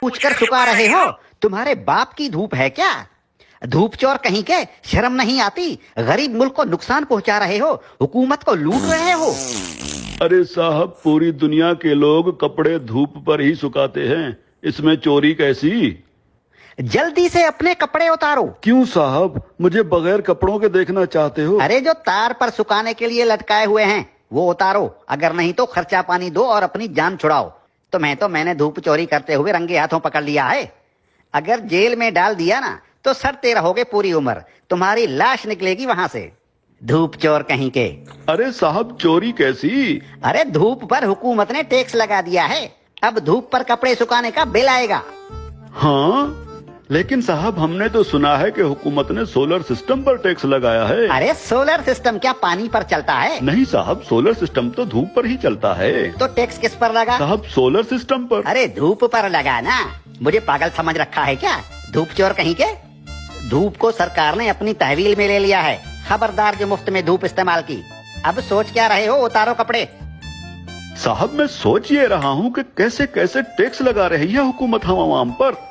पूछकर चुका रहे हो, तुम्हारे बाप की धूप है क्या? धूप चोर कहीं के, शर्म नहीं आती? गरीब मुल्क को नुकसान पहुंचा रहे हो, हुकूमत को लूट रहे हो। अरे साहब, पूरी दुनिया के लोग कपड़े धूप पर ही सुखाते हैं, इसमें चोरी कैसी? जल्दी से अपने कपड़े उतारो। क्यों साहब, मुझे बगैर कपड़ों के देखना चाहते हो? अरे जो तार पर सुखाने के लिए लटकाए हुए हैं वो उतारो, अगर नहीं तो खर्चा पानी दो और अपनी जान छुड़ाओ। मैंने धूप चोरी करते हुए रंगे हाथों पकड़ लिया है। अगर जेल में डाल दिया ना तो सड़ते रहोगे पूरी उम्र, तुम्हारी लाश निकलेगी वहां से। धूप चोर कहीं के। अरे साहब, चोरी कैसी? अरे धूप पर हुकूमत ने टैक्स लगा दिया है, अब धूप पर कपड़े सुखाने का बिल आएगा। हाँ, लेकिन साहब हमने तो सुना है कि हुकूमत ने सोलर सिस्टम पर टैक्स लगाया है। अरे सोलर सिस्टम क्या पानी पर चलता है? नहीं साहब, सोलर सिस्टम तो धूप पर ही चलता है। तो टैक्स किस पर लगा? साहब सोलर सिस्टम पर। अरे धूप पर लगा ना, मुझे पागल समझ रखा है क्या? धूप चोर कहीं के। धूप को सरकार ने अपनी तहवील में ले लिया है, खबरदार जो मुफ्त में धूप इस्तेमाल की। अब सोच क्या रहे हो, उतारो कपड़े। साहब मैं सोच ये रहा हूँ कि कैसे कैसे टैक्स लगा रही है हुकूमत हम आवाम पर।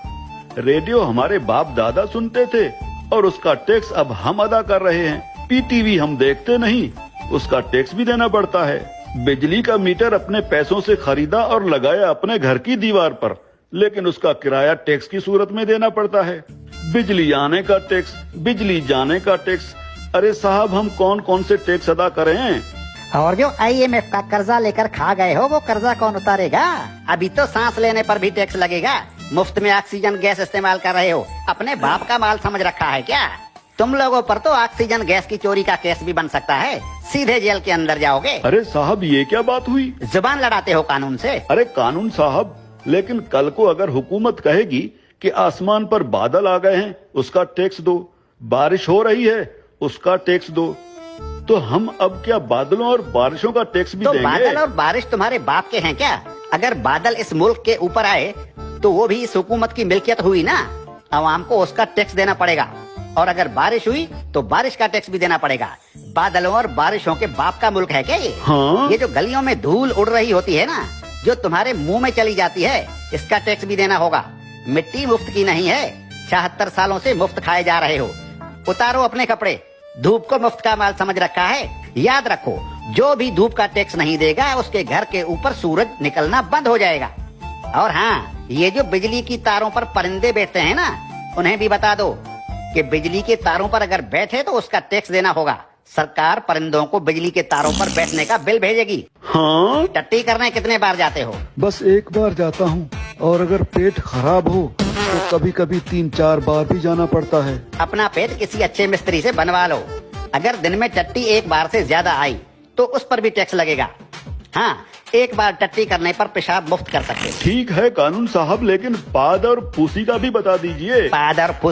रेडियो हमारे बाप दादा सुनते थे और उसका टैक्स अब हम अदा कर रहे हैं। पीटीवी हम देखते नहीं, उसका टैक्स भी देना पड़ता है। बिजली का मीटर अपने पैसों से खरीदा और लगाया अपने घर की दीवार पर, लेकिन उसका किराया टैक्स की सूरत में देना पड़ता है। बिजली आने का टैक्स, बिजली जाने का टैक्स। अरे साहब, हम कौन कौन से टैक्स अदा करें? और जो IMF का कर्जा लेकर खा गए हो वो कर्जा कौन उतारेगा? अभी तो सांस लेने पर भी टैक्स लगेगा। मुफ्त में ऑक्सीजन गैस इस्तेमाल कर रहे हो, अपने बाप का माल समझ रखा है क्या? तुम लोगों पर तो ऑक्सीजन गैस की चोरी का केस भी बन सकता है, सीधे जेल के अंदर जाओगे। अरे साहब, ये क्या बात हुई? जुबान लड़ाते हो कानून से। अरे कानून साहब, लेकिन कल को अगर हुकूमत कहेगी कि आसमान पर बादल आ गए हैं, उसका टैक्स दो, बारिश हो रही है, उसका टैक्स दो, तो हम अब क्या बादलों और बारिशों का टैक्स भी तो देंगे? बादल और बारिश तुम्हारे बाप के हैं क्या? अगर बादल इस मुल्क के ऊपर आए तो वो भी इस हुकूमत की मिल्कियत हुई ना, आवाम को उसका टैक्स देना पड़ेगा। और अगर बारिश हुई तो बारिश का टैक्स भी देना पड़ेगा। बादलों और बारिशों के बाप का मुल्क है क्या ये? हाँ? ये जो गलियों में धूल उड़ रही होती है ना, जो तुम्हारे मुंह में चली जाती है, इसका टैक्स भी देना होगा। मिट्टी मुफ्त की नहीं है, 76 सालों से मुफ्त खाए जा रहे हो। उतारो अपने कपड़े, धूप को मुफ्त का माल समझ रखा है। याद रखो, जो भी धूप का टैक्स नहीं देगा उसके घर के ऊपर सूरज निकलना बंद हो जाएगा। और हाँ, ये जो बिजली की तारों पर परिंदे बैठते हैं ना, उन्हें भी बता दो कि बिजली के तारों पर अगर बैठे तो उसका टैक्स देना होगा। सरकार परिंदों को बिजली के तारों पर बैठने का बिल भेजेगी। हाँ? टट्टी करने कितने बार जाते हो? बस एक बार जाता हूँ, और अगर पेट खराब हो तो कभी कभी 3-4 बार भी जाना पड़ता है। अपना पेट किसी अच्छे मिस्त्री से बनवा लो। अगर दिन में टट्टी एक बार से ज्यादा आई तो उस पर भी टैक्स लगेगा। हाँ, एक बार टट्टी करने पर पेशाब मुफ्त कर सकते। ठीक है कानून साहब, लेकिन पाद और पूसी का भी बता दीजिए। पाद और फुस